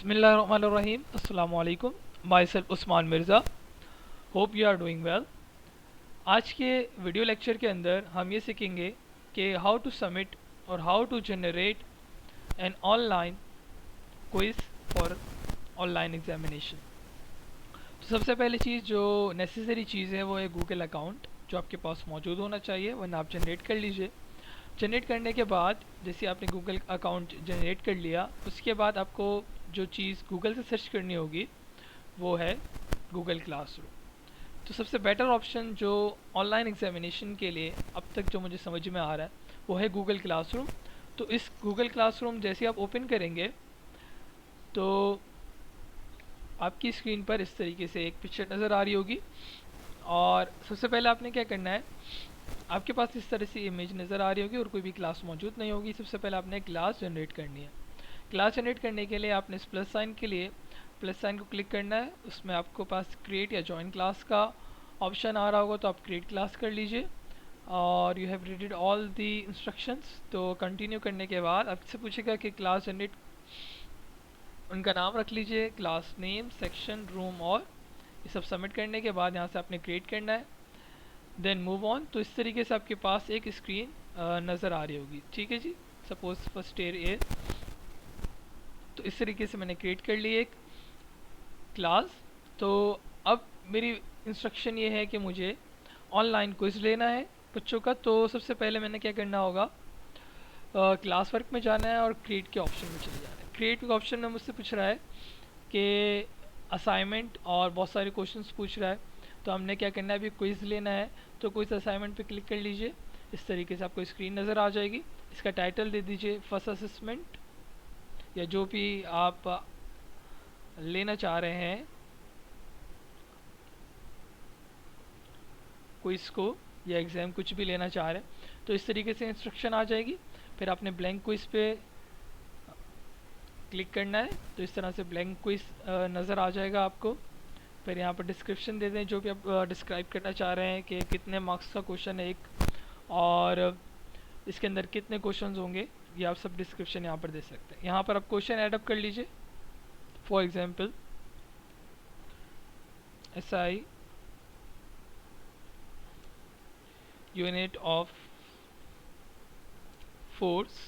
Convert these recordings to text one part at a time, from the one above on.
बिस्मिल्लाहिर्रहमानिर्रहीम अस्सलाम वालेकुम। Myself Usman Mirza. Hope you are doing well. आज के वीडियो लेक्चर के अंदर हम ये सीखेंगे कि हाउ टू सबमिट और how to generate an online quiz for online examination. तो सबसे पहली चीज़ जो नेसेसरी चीज़ है वो है गूगल अकाउंट, जो आपके पास मौजूद होना चाहिए, वरना आप जनरेट कर लीजिए। जनरेट करने के बाद जैसे आपने गूगल अकाउंट जनरेट कर लिया, उसके बाद आपको जो चीज़ गूगल से सर्च करनी होगी वो है गूगल क्लासरूम। तो सबसे बेटर ऑप्शन जो ऑनलाइन एग्जामिनेशन के लिए अब तक जो मुझे समझ में आ रहा है वो है गूगल क्लासरूम। तो इस गूगल क्लासरूम जैसे आप ओपन करेंगे तो आपकी स्क्रीन पर इस तरीके से एक पिक्चर नज़र आ रही होगी। और सबसे पहले आपने क्या करना है, आपके पास इस तरह से इमेज नज़र आ रही होगी और कोई भी क्लास मौजूद नहीं होगी। सबसे पहले आपने क्लास जनरेट करनी है। क्लास जनरेट करने के लिए आपने इस प्लस साइन के लिए प्लस साइन को क्लिक करना है। उसमें आपको पास क्रिएट या ज्वाइन क्लास का ऑप्शन आ रहा होगा, तो आप क्रिएट क्लास कर लीजिए। और you have readed all the instructions. तो कंटिन्यू करने के बाद आपसे पूछेगा कि क्लास जनरेट, उनका नाम रख लीजिए, क्लास नेम, सेक्शन, रूम, और ये सब सबमिट करने के बाद यहाँ से आपने क्रिएट करना है। Then move on. तो इस तरीके से आपके पास एक स्क्रीन नज़र आ रही होगी। ठीक है जी। सपोज फर्स्ट ईयर ए, तो इस तरीके से मैंने क्रिएट कर ली एक क्लास। तो अब मेरी इंस्ट्रक्शन ये है कि मुझे ऑनलाइन क्विज़ लेना है बच्चों का। तो सबसे पहले मैंने क्या करना होगा, क्लास वर्क में जाना है और क्रिएट के ऑप्शन में चले जाना है। क्रिएट के ऑप्शन में मुझसे पूछ रहा है कि असाइनमेंट और बहुत सारे क्वेश्चंस पूछ रहा है। तो हमने क्या करना है, अभी क्विज़ लेना है, तो क्विज़ असाइनमेंट पे क्लिक कर लीजिए। इस तरीके से आपको स्क्रीन नज़र आ जाएगी। इसका टाइटल दे दीजिए फर्स्ट असेसमेंट, या जो भी आप लेना चाह रहे हैं क्विज़ को या एग्ज़ाम, कुछ भी लेना चाह रहे हैं। तो इस तरीके से इंस्ट्रक्शन आ जाएगी। फिर आपने ब्लैंक क्विज़ पे क्लिक करना है। तो इस तरह से ब्लैंक क्विज़ नज़र आ जाएगा आपको। फिर यहाँ पर डिस्क्रिप्शन दे दें, जो भी आप डिस्क्राइब करना चाह रहे हैं कि कितने मार्क्स का क्वेश्चन है एक, और इसके अंदर कितने क्वेश्चंस होंगे, ये आप सब डिस्क्रिप्शन यहाँ पर दे सकते हैं। यहाँ पर आप क्वेश्चन ऐड कर लीजिए। For example SI unit of force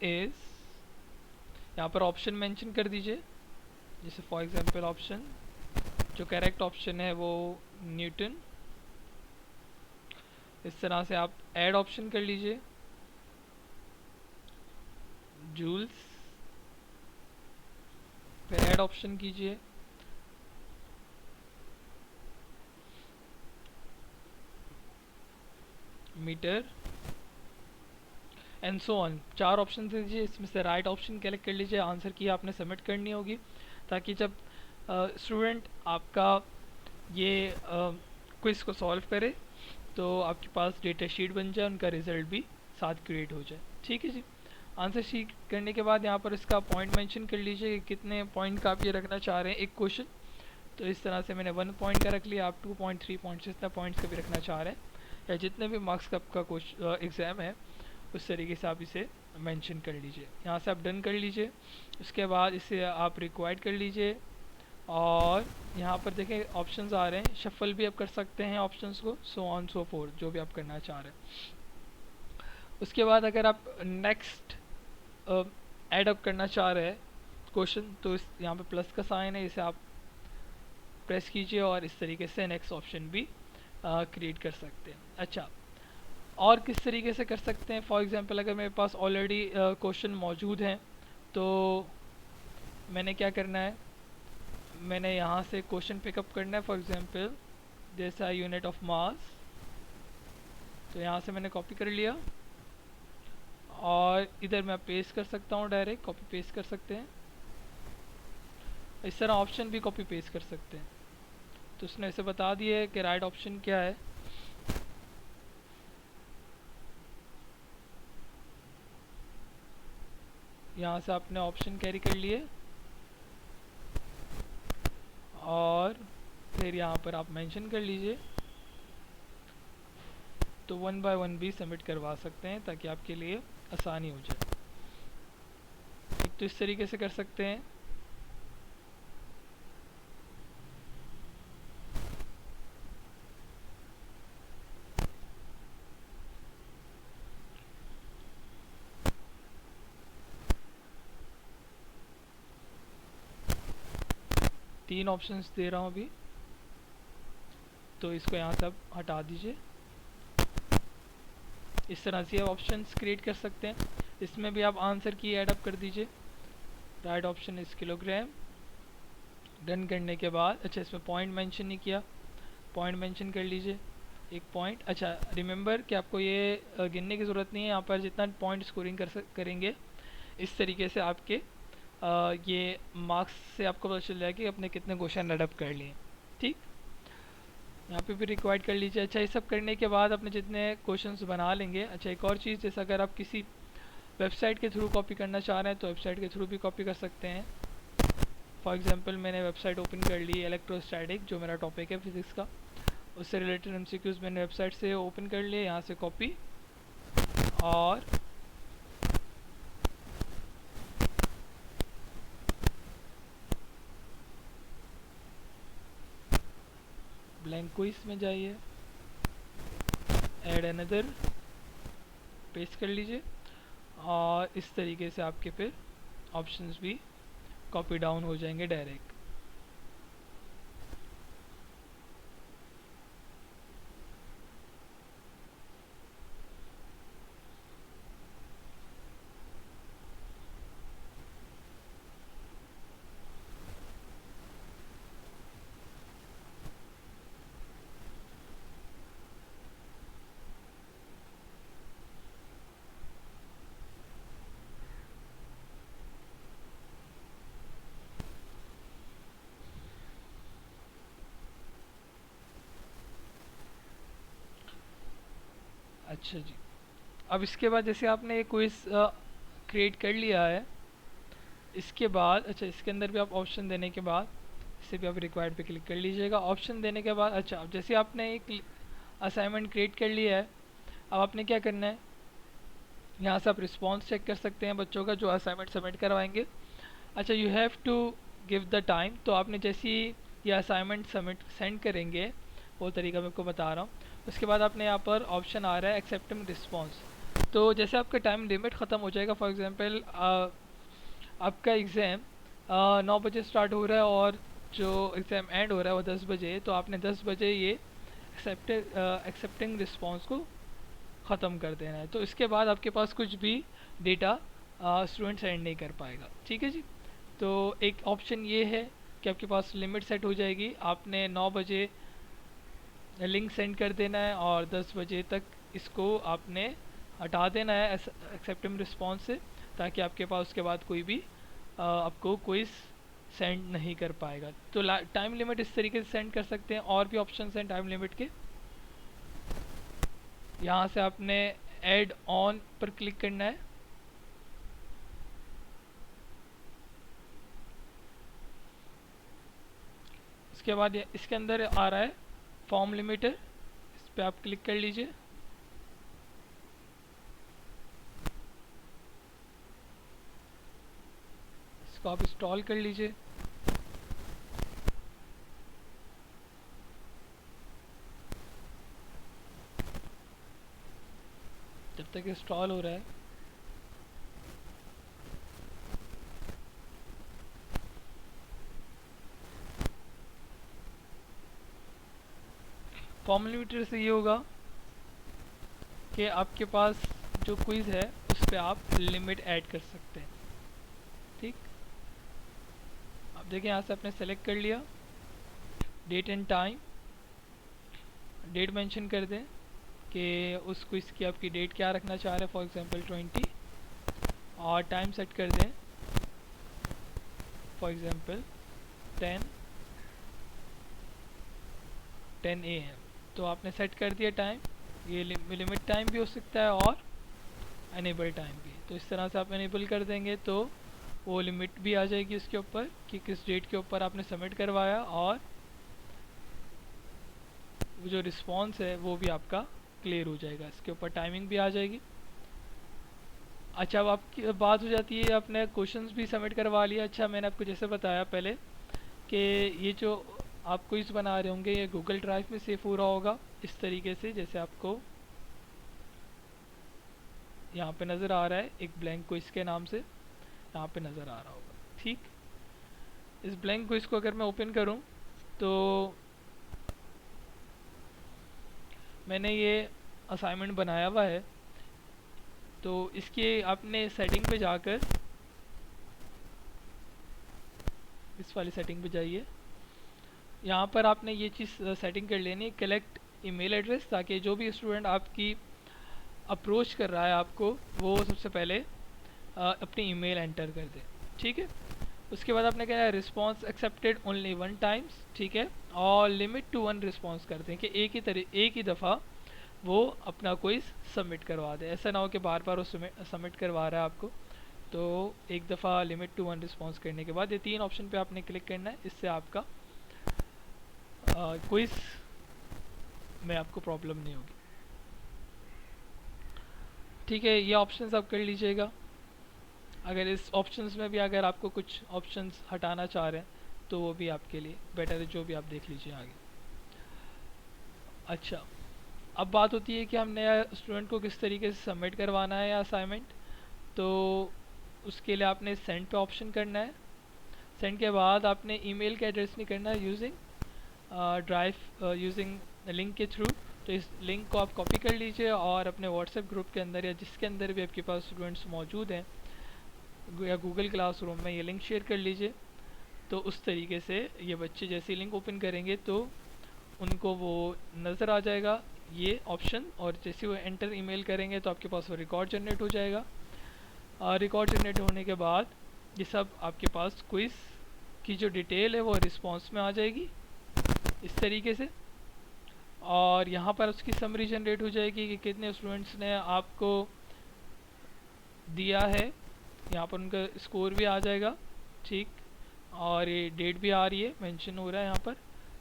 is, यहाँ पर ऑप्शन मेंशन कर दीजिए। जैसे फॉर एग्जांपल ऑप्शन, जो करेक्ट ऑप्शन है वो न्यूटन। इस तरह से आप ऐड ऑप्शन कर लीजिए, जूल्स। फिर ऐड ऑप्शन कीजिए मीटर, एंड सो ऑन। चार ऑप्शन दे दीजिए, इसमें से राइट ऑप्शन सेलेक्ट कर लीजिए। आंसर की आपने सबमिट करनी होगी, ताकि जब स्टूडेंट आपका ये क्विज़ को सॉल्व करे तो आपके पास डेटा शीट बन जाए, उनका रिज़ल्ट भी साथ क्रिएट हो जाए। ठीक है जी। आंसर शीट करने के बाद यहाँ पर इसका पॉइंट मेंशन कर लीजिए कि कितने पॉइंट का आप ये रखना चाह रहे हैं एक क्वेश्चन। तो इस तरह से मैंने 1 पॉइंट का रख लिया, आप 2 पॉइंट, 3 पॉइंट, जितना पॉइंट्स का भी रखना चाह रहे हैं, या जितने भी मार्क्स का आपका एग्ज़ाम है उस तरीके से आप इसे मेंशन कर लीजिए। यहाँ से आप डन कर लीजिए। उसके बाद इसे आप रिक्वायर्ड कर लीजिए। और यहाँ पर देखें ऑप्शंस आ रहे हैं, शफल भी आप कर सकते हैं ऑप्शंस को, सो ऑन सो फोर्थ, जो भी आप करना चाह रहे हैं। उसके बाद अगर आप नेक्स्ट ऐड अप करना चाह रहे हैं क्वेश्चन, तो इस यहाँ पे प्लस का साइन है, इसे आप प्रेस कीजिए और इस तरीके से नेक्स्ट ऑप्शन भी क्रिएट कर सकते हैं। अच्छा, और किस तरीके से कर सकते हैं, फॉर एग्जांपल अगर मेरे पास ऑलरेडी क्वेश्चन मौजूद हैं, तो मैंने क्या करना है, मैंने यहाँ से क्वेश्चन पिकअप करना है। फॉर एग्जांपल जैसा यूनिट ऑफ मास, तो यहाँ से मैंने कॉपी कर लिया और इधर मैं पेस्ट कर सकता हूँ, डायरेक्ट कॉपी पेस्ट कर सकते हैं। इस तरह ऑप्शन भी कॉपी पेस्ट कर सकते हैं। तो उसने इसे बता दिया है कि राइट ऑप्शन क्या है। यहाँ से आपने ऑप्शन कैरी कर लिए और फिर यहाँ पर आप मेंशन कर लीजिए। तो 1 बाय 1 भी सबमिट करवा सकते हैं, ताकि आपके लिए आसानी हो जाए। एक तो इस तरीके से कर सकते हैं। तीन ऑप्शंस दे रहा हूँ अभी, तो इसको यहाँ से आप हटा दीजिए। इस तरह से आप ऑप्शंस क्रिएट कर सकते हैं। इसमें भी आप आंसर की ऐड अप कर दीजिए। राइट ऑप्शन इस किलोग्राम। डन करने के बाद अच्छा, इसमें पॉइंट मेंशन नहीं किया, पॉइंट मेंशन कर लीजिए, एक पॉइंट। अच्छा, रिमेंबर कि आपको ये गिनने की ज़रूरत नहीं है, यहाँ पर जितना पॉइंट स्कोरिंग करेंगे इस तरीके से आपके ये मार्क्स से आपको पता चल जाएगा कि आपने कितने क्वेश्चन अडप्ट कर लिए। ठीक, यहाँ पे भी रिक्वायर्ड कर लीजिए। अच्छा, ये सब करने के बाद अपने जितने क्वेश्चंस बना लेंगे। अच्छा, एक और चीज़, जैसे अगर आप किसी वेबसाइट के थ्रू कॉपी करना चाह रहे हैं तो वेबसाइट के थ्रू भी कॉपी कर सकते हैं। फॉर एग्जांपल मैंने वेबसाइट ओपन कर ली इलेक्ट्रोस्टैटिक, जो मेरा टॉपिक है फिज़िक्स का, उससे रिलेटेड एमसीक्यूज़ मैंने वेबसाइट से ओपन कर लिए, यहाँ से कॉपी और ब्लैंक क्विज में जाइए, ऐड अनदर, पेस्ट कर लीजिए और इस तरीके से आपके फिर ऑप्शंस भी कॉपी डाउन हो जाएंगे डायरेक्ट। अच्छा जी, अब इसके बाद जैसे आपने एक क्विज क्रिएट कर लिया है, इसके बाद अच्छा इसके अंदर भी आप ऑप्शन देने के बाद इसे भी आप रिक्वायर्ड पे क्लिक कर लीजिएगा। ऑप्शन देने के बाद अच्छा, अब जैसे आपने एक असाइनमेंट क्रिएट कर लिया है, अब आपने क्या करना है, यहाँ से आप रिस्पॉन्स चेक कर सकते हैं बच्चों का जो असाइनमेंट सबमिट करवाएंगे। अच्छा, you have to give the time, तो आपने जैसे ही ये असाइनमेंट सबमिट सेंड करेंगे, वो तरीका मैं आपको बता रहा हूँ, उसके बाद आपने यहाँ पर ऑप्शन आ रहा है एक्सेप्टिंग रिस्पॉन्स। तो जैसे आपका टाइम लिमिट ख़त्म हो जाएगा, फॉर एग्जांपल आपका एग्ज़ाम 9 बजे स्टार्ट हो रहा है और जो एग्ज़ाम एंड हो रहा है वो 10 बजे, तो आपने 10 बजे ये एक्सेप्टिंग रिस्पॉन्स को ख़त्म कर देना है। तो इसके बाद आपके पास कुछ भी डेटा स्टूडेंट सेंड नहीं कर पाएगा। ठीक है जी, तो एक ऑप्शन ये है कि आपके पास लिमिट सेट हो जाएगी, आपने 9 बजे लिंक सेंड कर देना है और 10 बजे तक इसको आपने हटा देना है एक्सेप्टिंग रिस्पॉन्स से, ताकि आपके पास उसके बाद कोई भी आपको क्विज सेंड नहीं कर पाएगा। तो टाइम लिमिट इस तरीके से सेंड कर सकते हैं। और भी ऑप्शन हैं टाइम लिमिट के, यहाँ से आपने ऐड ऑन पर क्लिक करना है। इसके बाद इसके अंदर आ रहा है फॉर्म लिमिटर, इस पर आप क्लिक कर लीजिए। इसको आप इंस्टॉल कर लीजिए। जब तक इंस्टॉल हो रहा है, फॉर्म लिमिटर से ये होगा कि आपके पास जो क्विज़ है उस पर आप लिमिट ऐड कर सकते हैं। ठीक, अब देखिए यहाँ से आपने सेलेक्ट कर लिया, date and time, date mention कर दें कि उस क्विज़ की आपकी डेट क्या रखना चाह रहे हैं, फॉर एग्जांपल 20, और टाइम सेट कर दें फॉर एग्जांपल 10 AM। तो आपने सेट कर दिया टाइम, ये लिमिट टाइम भी हो सकता है और एनेबल टाइम भी। तो इस तरह से आप एनेबल कर देंगे तो वो लिमिट भी आ जाएगी उसके ऊपर कि किस डेट के ऊपर आपने सबमिट करवाया, और वो जो रिस्पॉन्स है वो भी आपका क्लियर हो जाएगा, इसके ऊपर टाइमिंग भी आ जाएगी। अच्छा, अब आपकी बात हो जाती है, आपने क्वेश्चंस भी सबमिट करवा लिया। अच्छा, मैंने आपको जैसे बताया पहले कि ये जो आप क्विज़ बना रहे होंगे ये गूगल ड्राइव में सेव हो रहा होगा इस तरीके से, जैसे आपको यहाँ पे नज़र आ रहा है, एक ब्लैंक क्विज़ के नाम से यहाँ पे नज़र आ रहा होगा। ठीक, इस ब्लैंक क्विज़ को अगर मैं ओपन करूँ तो मैंने ये असाइनमेंट बनाया हुआ है। तो इसके आपने सेटिंग पे जाकर इस वाली सेटिंग पे जाइए। यहाँ पर आपने ये चीज़ सेटिंग कर लेनी है, कलेक्ट ईमेल एड्रेस, ताकि जो भी स्टूडेंट आपकी अप्रोच कर रहा है आपको, वो सबसे पहले अपनी ईमेल एंटर कर दे। ठीक है, उसके बाद आपने कहना है response accepted only one times. ठीक है, और लिमिट टू वन रिस्पॉन्स कर दें कि एक ही दफ़ा वो अपना क्विज़ सबमिट करवा दे। ऐसा ना हो कि बार बार वो सबमिट करवा रहा है आपको। तो एक दफ़ा लिमिट टू वन रिस्पॉन्स करने के बाद ये 3 ऑप्शन पे आपने क्लिक करना है। इससे आपका क्विज़ में आपको प्रॉब्लम नहीं होगी। ठीक है, ये ऑप्शंस आप कर लीजिएगा। अगर इस ऑप्शंस में भी अगर आपको कुछ ऑप्शंस हटाना चाह रहे हैं तो वो भी आपके लिए बेटर है, जो भी आप देख लीजिए आगे। अच्छा, अब बात होती है कि हम नया स्टूडेंट को किस तरीके से सबमिट करवाना है या असाइनमेंट। तो उसके लिए आपने सेंड पे ऑप्शन करना है। सेंड के बाद आपने ईमेल का एड्रेस नहीं करना है यूजिंग ड्राइव, यूजिंग लिंक के थ्रू। तो इस लिंक को आप कॉपी कर लीजिए और अपने व्हाट्सएप ग्रुप के अंदर या जिसके अंदर भी आपके पास स्टूडेंट्स मौजूद हैं या गूगल क्लासरूम में ये लिंक शेयर कर लीजिए। तो उस तरीके से ये बच्चे जैसे लिंक ओपन करेंगे तो उनको वो नज़र आ जाएगा ये ऑप्शन, और जैसे वो एंटर ईमेल करेंगे तो आपके पास वो रिकॉर्ड जनरेट हो जाएगा। और रिकॉर्ड जनरेट होने के बाद ये सब आपके पास क्विज़ की जो डिटेल है वो रिस्पॉन्स में आ जाएगी इस तरीके से। और यहाँ पर उसकी समरी जनरेट हो जाएगी कि कितने स्टूडेंट्स ने आपको दिया है। यहाँ पर उनका स्कोर भी आ जाएगा। ठीक, और ये डेट भी आ रही है, मेंशन हो रहा है यहाँ पर,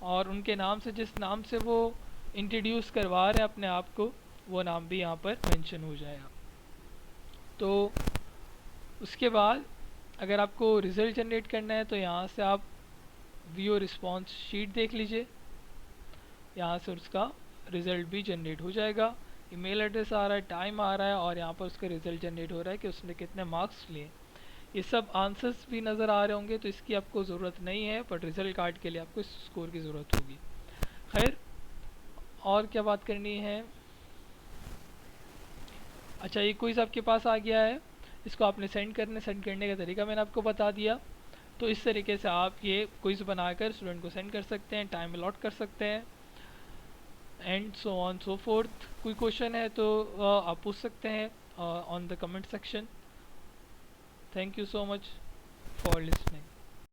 और उनके नाम से जिस नाम से वो इंट्रोड्यूस करवा रहे हैं अपने आप को वो नाम भी यहाँ पर मेंशन हो जाएगा। तो उसके बाद अगर आपको रिज़ल्ट जनरेट करना है तो यहाँ से आप व्यू रिस्पॉन्स शीट देख लीजिए। यहाँ से उसका रिज़ल्ट भी जनरेट हो जाएगा, ईमेल एड्रेस आ रहा है, टाइम आ रहा है, और यहाँ पर उसका रिज़ल्ट जनरेट हो रहा है कि उसने कितने मार्क्स लिए। ये सब आंसर्स भी नज़र आ रहे होंगे, तो इसकी आपको ज़रूरत नहीं है, बट रिज़ल्ट कार्ड के लिए आपको इस स्कोर की ज़रूरत होगी। खैर, और क्या बात करनी है। अच्छा, ये क्विज़ आपके पास आ गया है, इसको आपने सेंड करने का तरीका मैंने आपको बता दिया। तो इस तरीके से आप ये क्विज़ बनाकर स्टूडेंट को सेंड कर सकते हैं, टाइम अलॉट कर सकते हैं, and so on so fourth. कोई क्वेश्चन है तो आप पूछ सकते हैं on the comment section. Thank you so much for listening.